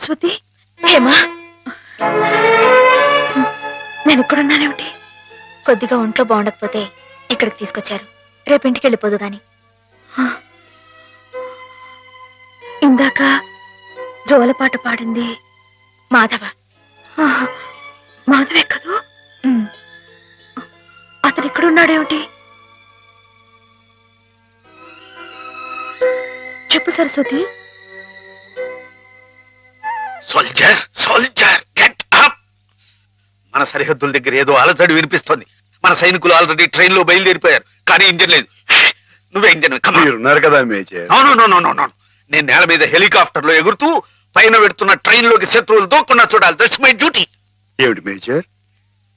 సరస్వతి, హేమా, నేను ఇక్కడున్నానేమిటి? కొద్దిగా ఒంట్లో బాగుండకపోతే ఇక్కడికి తీసుకొచ్చారు. రేపింటికి వెళ్ళిపోదు గాని. ఇందాక జోలపాట పాడింది మాధవ. మాధవే కదూ? అతను ఇక్కడున్నాడేమిటి? చెప్పు Saraswati. Soldier, soldier, get up! మన సరిహద్దుల దగ్గర ఏదో అలజడి వినిపిస్తోంది. మన సైనికులు ఆల్రెడీ ట్రైన్ లో బయలుదేరిపోయారు, కానీ ఇంజన్ లేదు. నువ్వే ఇంజన్. ఉన్నారు కదా మేజర్. నేను నేల మీద హెలికాప్టర్ లో ఎగురుతూ పైన పెడుతున్న ట్రైన్ లోకి శత్రువులు దూకుండా చూడాలి. That's my duty. ఏమిటి మేజర్,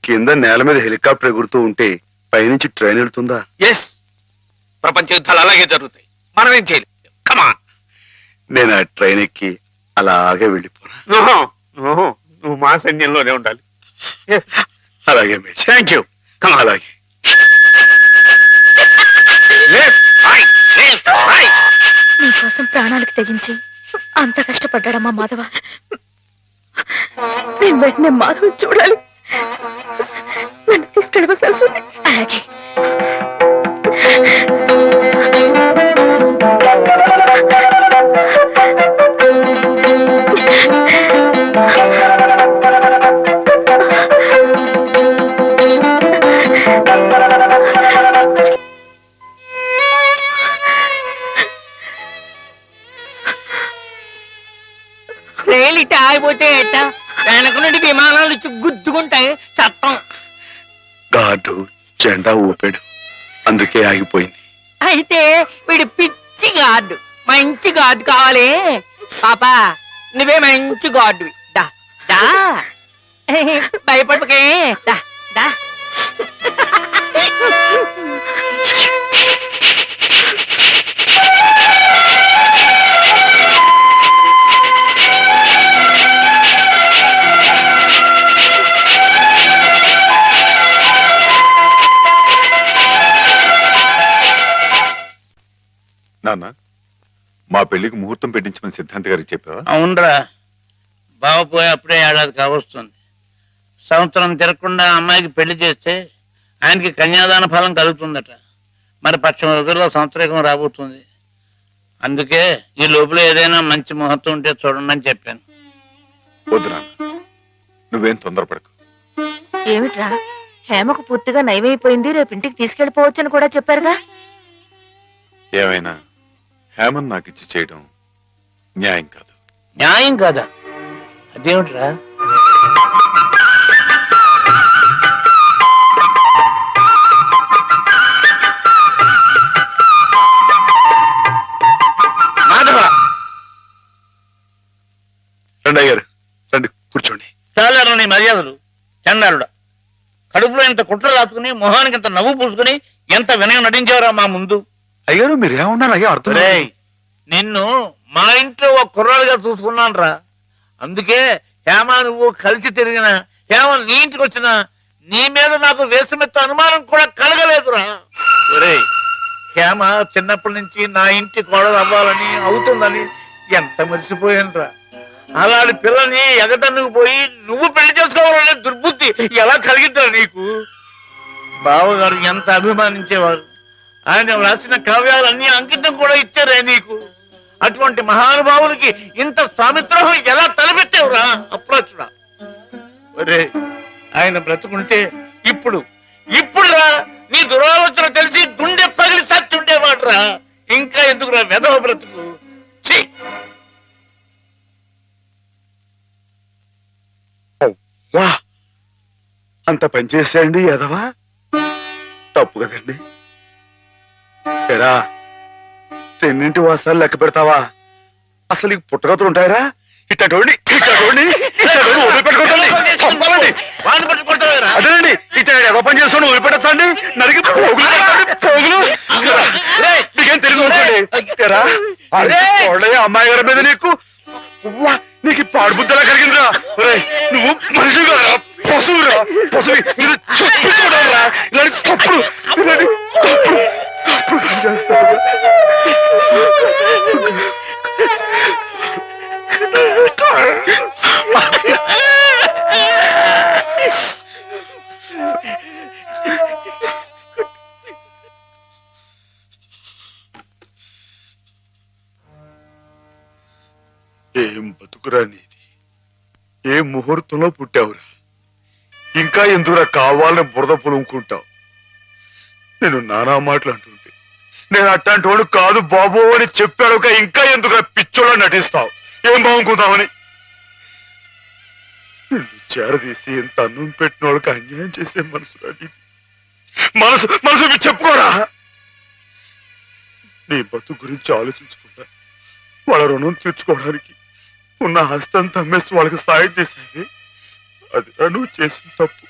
కింద నేల మీద హెలికాప్టర్ ఎగురుతూ ఉంటే పైనుంచి ట్రైన్ వెళ్తుందా? ఎస్, ప్రపంచ యుద్ధాలు అలాగే జరుగుతాయి. మనం ఏం చేయలేదు. కమాన్. నేను ఆ ట్రైన్ ఎక్కి అలాగే వెళ్ళిపోనా? నువ్వు మా సైన్యంలోనే ఉండాలి. అలాగే మేజర్. Thank you. కమాన్. అలాగే. నీకోసం ప్రాణాలకు తెగించి అంత కష్టపడ్డాడమ్మా మాధవ. నేను వెంటనే మాధవ చూడాలి. నన్ను తీసుకెళ్ళవ సరస్వతి. అలాగే. రైలు ఇట్ట ఆగిపోతే ఎట్ట? వెనక నుండి విమానాలు గుద్దుకుంటాయి. చట్టం. గార్డు జెండా ఊపాడు, అందుకే ఆగిపోయింది. అయితే వీడు పిచ్చి గార్డు. మంచి గార్డు కావాలి. పాపా, నువ్వే మంచి గార్డు. దా దా, భయపడకే. దా దా. నాన్న, మా పెళ్లికి ముహూర్తం పెట్టించమని సిద్ధాంత్ గారికి చెప్పావా? అవునరా, బావ పోయి అప్పుడే ఏడాది కావస్తుంది. సంవత్సరం తిరగకుండా అమ్మాయికి పెళ్లి చేస్తే ఆయనకి కన్యాదాన ఫలం కలుగుతుందట. మరి పక్షం రోజుల్లో సంవత్సరం రాబోతుంది. అందుకే ఈ లోపల ఏదైనా మంచి ముహూర్తం ఉంటే చూడండి అని చెప్పాను. వద్దు నాన్న, నువ్వేం తొందరపడకు. ఏమిట్రా, హేమకు పూర్తిగా నయమైపోయింది, రేపింటికి తీసుకెళ్లిపోవచ్చని కూడా చెప్పారుగా. ఏమైనా హేమన్ నాకు ఇచ్చి చేయడం న్యాయం కాదు. న్యాయం కాదా? అదేమిట్రా? మాధవ, రండి అయ్యారు, రండి కూర్చోండి. చాలారా నీ మర్యాదలు. చండాలుడా, కడుపులో ఇంత కుట్ర రాసుకుని మొహానికి ఇంత నవ్వు పూసుకుని ఎంత వినయం నటించేవరా మా ముందు. అయ్యారు మీరేమన్నారు? అయ్యా అర్థం. నిన్ను మా ఇంట్లో ఒక కుర్రాడుగా చూసుకున్నాను రా. అందుకే హేమ నువ్వు కలిసి తిరిగినా, హేమ నీ ఇంటికి వచ్చినా నీ మీద నాకు వేసమెత్త అనుమానం కూడా కలగలేదురా. ఒరేయ్, హేమ చిన్నప్పటి నుంచి నా ఇంటి కోడలు అవ్వాలని అవుతుందని ఎంత మర్చిపోయాను రా. అలాంటి పిల్లని ఎగతన్నుకు పోయి నువ్వు పెళ్లి చేసుకోవాలనే దుర్బుద్ధి ఎలా కలిగిద్దా నీకు? బావగారు ఎంత అభిమానించేవారు. ఆయన రాసిన కావ్యాలన్నీ అంకితం కూడా ఇచ్చారే నీకు. అటువంటి మహానుభావునికి ఇంత స్వామిత్రం ఎలా తలపెట్టావురా అప్రాచుడా? ఒరే, ఆయన బ్రతుకుంటే ఇప్పుడు రా నీ దురాలోచన తెలిసి గుండె పగిలి సచ్చి ఉండేవాడురా. ఇంకా ఎందుకురా వెధవ బ్రతుకు? ఛీ! అంత పనిచేసేయండి ఎదవా, తప్పు కదండి. ఎరా, తెన్నింటి వాసాలు లెక్క పెడతావా? అసలు ఈ పుట్టగతులు ఉంటాయరా? ఇట్టండి అదేనండి, ఇట్ట ఎవ పని చేసుకుని ఊరిపెడతాండి, నరికి పోగులు. నీకేం తెలుగు అమ్మాయి గారి మీద నీకు పాడుబుద్ధలా కలిగిందిరా. నువ్వు మనిషి కదా, పశువురా, పశువు. చెప్పుకోవడారా ఇలాంటి తప్పుడు, ఇలాంటి తప్పుడు తప్పుడు చేస్తావు. ఏం బతుకురా నీది, ఏ ముహూర్తంలో పుట్టావురా? ఇంకా ఎందుకురా కావాలని బురద పులుముకుంటావు? నేను నానా మాటలు అంటుంటే నేను అట్లాంటి వాడు కాదు బాబు అని చెప్పాడు, ఇంకా ఎందుకురా పిచ్చోళ్ళ నటిస్తావు? ఏం బాగుంకుందామని నిన్ను చేరదీసి ఇంత అన్నం పెట్టిన వాళ్ళకి అన్యాయం చేసే మనసురా నీది. మనసు మనసు చెప్పుకోరా. నీ బతుకు గురించి ఆలోచించుకుంటా వాళ్ళ రుణం తీర్చుకోవడానికి ఉన్న హస్తం అమ్మేసి వాళ్ళకి సాయం చేసేది అది నువ్వు చేసిన తప్పు.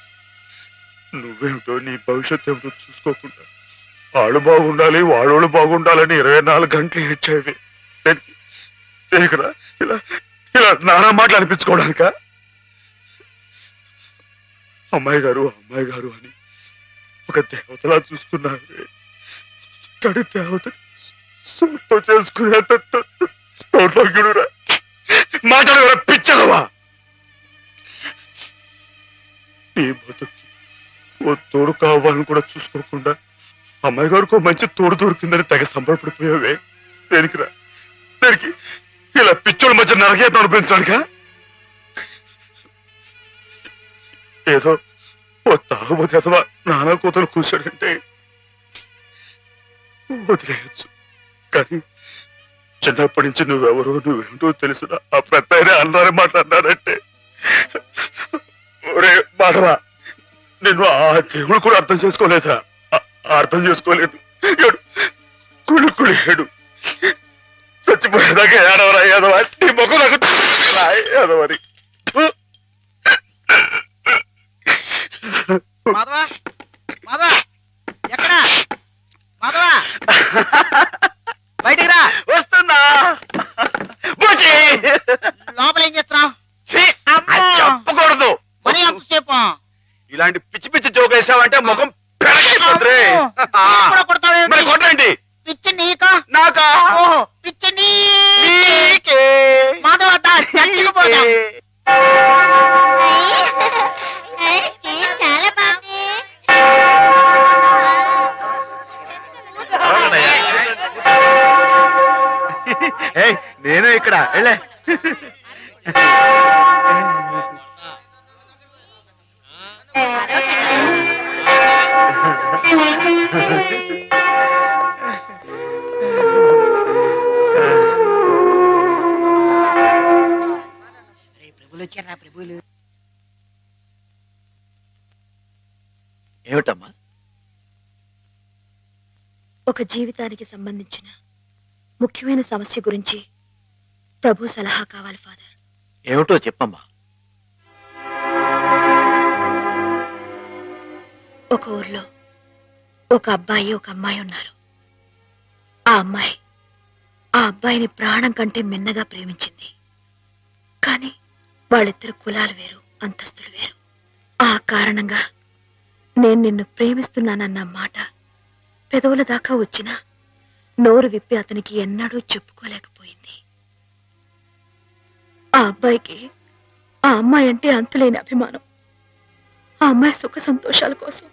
నువ్వేమిటో నీ భవిష్యత్తు ఏమిటో చూసుకోకుండా వాళ్ళు బాగుండాలి వాళ్ళోళ్ళు బాగుండాలని 24 గంటలు ఏడ్చేవి. దేనికిరా ఇలా ఇలా నానా మాటలు అనిపించుకోవడానిక? అమ్మాయి గారు అని ఒక దేవతలా చూసుకున్నావే, తడి దేవత సొంతం చేసుకునేంత తోటలోకిడురా మాటలు పిచ్చలవా? నీ బతుకి ఓ తోడు కావాలని కూడా చూసుకోకుండా అమ్మాయి గారికి మంచి తోడు దొరికిందని తెగ సంబరపడిపోయావే. దేనికిరా? దేనికి ఇలా పిచ్చోళ్ళ మధ్య నరకేతం అనిపించడానికా? ఏదో ఓ తాగుబోతే అథవా నానా కూతురు కూర్చోడంటే వదిలేయచ్చు, కానీ చిన్నప్పటి నుంచి నువ్వెవరో నువ్వేంటో తెలిసిన ఆ పెద్ద అన్నారే మాట్లాడినారంటే ఒరే మాధవా, నేను ఆ దేవుడు కూడా అర్థం చేసుకోలేదురా. అర్థం చేసుకోలేదు. కుళ్ళు ఏడు చచ్చిపోయేదాకా ఏడవరా ఏదవా? నీ ముఖం నాకు ఏదవని మాధవా మాధవా ఎక్కడా? మాధవా బయటికి రా. వస్తున్నా. లోపల ఏం చేస్తున్నావు? చెప్పకూడదు. మరి అంతసేపు ఇలాంటి పిచ్చి పిచ్చి జోక్ వేసావంటే ముఖం పెరగైపోతుంది. కొట్టండి. పిచ్చి నీకా నాకా? ఓహో పిచ్చి నీకే. మాధవ చచ్చిపోతా. చాలా బాగుంది. నేను ఇక్కడ వెళ్ళే. ప్రభులు వచ్చారా? ప్రభులు ఏమిటమ్మా? ఒక జీవితానికి సంబంధించిన ముఖ్యమైన సమస్య గురించి ప్రభు సలహా కావాలి ఫాదర్. ఏమిటో చెప్పమ్మా. ఒక ఊర్లో ఒక అబ్బాయి ఒక అమ్మాయి ఉన్నారు. ఆ అమ్మాయి ఆ అబ్బాయిని ప్రాణం కంటే మిన్నగా ప్రేమించింది. కానీ వాళ్ళిద్దరు కులాలు వేరు, అంతస్తులు వేరు. ఆ కారణంగా నేను నిన్ను ప్రేమిస్తున్నానన్న మాట పెదవుల దాకా వచ్చినా నోరు విప్పి అతనికి ఎన్నడూ చెప్పుకోలేకపోయింది. ఆ అబ్బాయికి ఆ అమ్మాయి అంటే అంతులేని అభిమానం. ఆ అమ్మాయి సుఖ సంతోషాల కోసం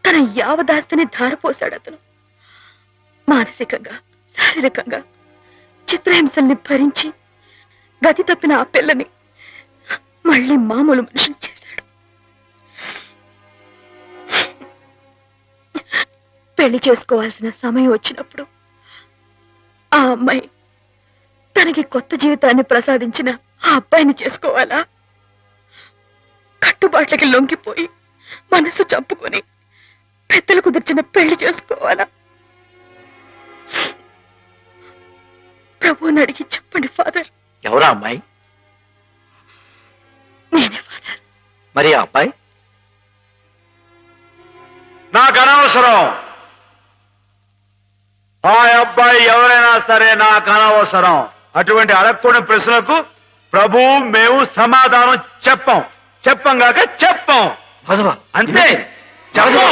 తన యావదాస్తిని ధారపోశాడు అతను. మానసికంగా శారీరకంగా చిత్రహింసల్ని భరించి గతి తప్పిన ఆ పిల్లని మళ్ళీ మామూలు మనిషిని చేశాడు. పెళ్లి చేసుకోవాల్సిన సమయం వచ్చినప్పుడు ఆ అమ్మాయి తనకి కొత్త జీవితాన్ని ప్రసాదించిన ఆ అబ్బాయిని చేసుకోవాలా? కట్టుబాట్లకి లొంగిపోయి మనసు చంపుకొని పెద్దలు కుదిర్చిన పెళ్లి చేసుకోవాలా? ప్రభువుని అడిగి చెప్పండి ఫాదర్. ఎవరా అమ్మాయి? నేనే ఫాదర్. మరి ఆ అబ్బాయి? నాకు అనవసరం. ఆ అబ్బాయి ఎవరైనా సరే నాకు అనవసరం. అటువంటి అడగకూడని ప్రశ్నలకు ప్రభు మేము సమాధానం చెప్పంగాక చెప్పం. అంతే. చెప్పం.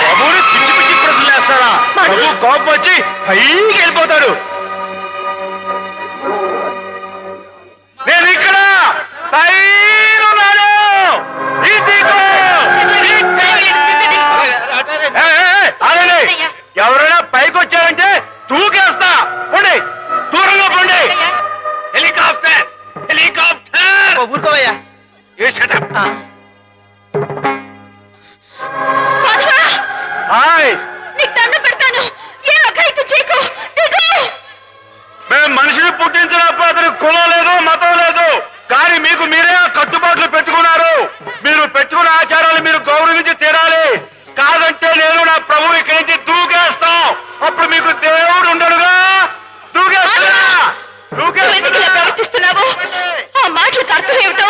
ప్రభుని పిచ్చి పిచ్చి ప్రశ్నలు వేస్తారా? ప్రభు కోపం వచ్చి పైకి వెళ్ళిపోతాడు. నేను ఇక్కడ పైనున్నాను. ఎవరైనా పైకి వచ్చారంటే తూకేస్తా. పండి దూరంగా పండి. హెలికాప్టర్ నీకు దండం పెడతాను. ఏ అఘాయిత్యం చేయకు. దిగు. మేము మనిషిని పుట్టించినప్పుడు అతనికి కులం లేదు, మతం లేదు. కానీ మీకు మీరే కట్టుబాట్లు పెట్టుకున్నారు. మీరు పెట్టుకున్న ఆచారాలు మీరు గౌరవించి తీరాలి. కాదంటే నేను నా ప్రభు ఇక్కడి నుంచి దూకేస్తాం. అప్పుడు మీకు దేవుడు ఉండడుగా. ప్రవర్తిస్తున్నావు. ఆ మాటలకు అర్థం ఏమిటో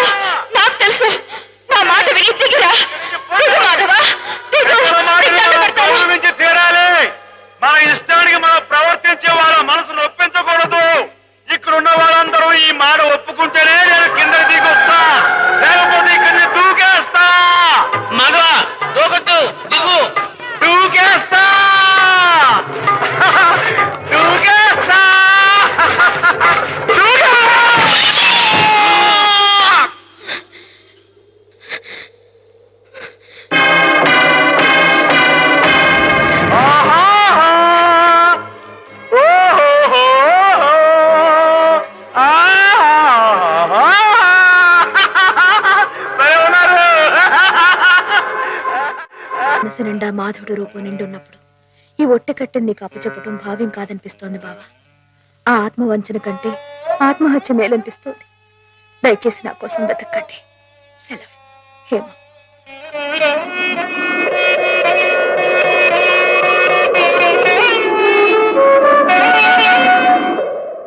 నాకు తెలుసు. నా మాట విని దిగిరా. మాధవా, గౌరవించి తీరాలి. మన ఇష్టానికి మనం ప్రవర్తించే వాళ్ళ మనసు నొప్పించకూడదు. ఇక్కడున్న వాళ్ళందరూ ఈ మాట ఒప్పుకుంటేనే నేను కింద దిగొస్తా, లేకపోతే ఇక్కడిని దూకేస్తా. మగ దూకొట్టు, దిగు. దూకేస్తా దూకేస్తా. మనసు నిండా మాధవుడు రూపం నిండున్నప్పుడు ఈ ఒట్టె కట్టెని నీకు అప్పచెప్పటం భావ్యం కాదనిపిస్తోంది బావా. ఆ ఆత్మవంచన కంటే ఆత్మహత్య మేలనిపిస్తోంది. దయచేసి నా కోసం బతకండి. సెలవు. హేమ.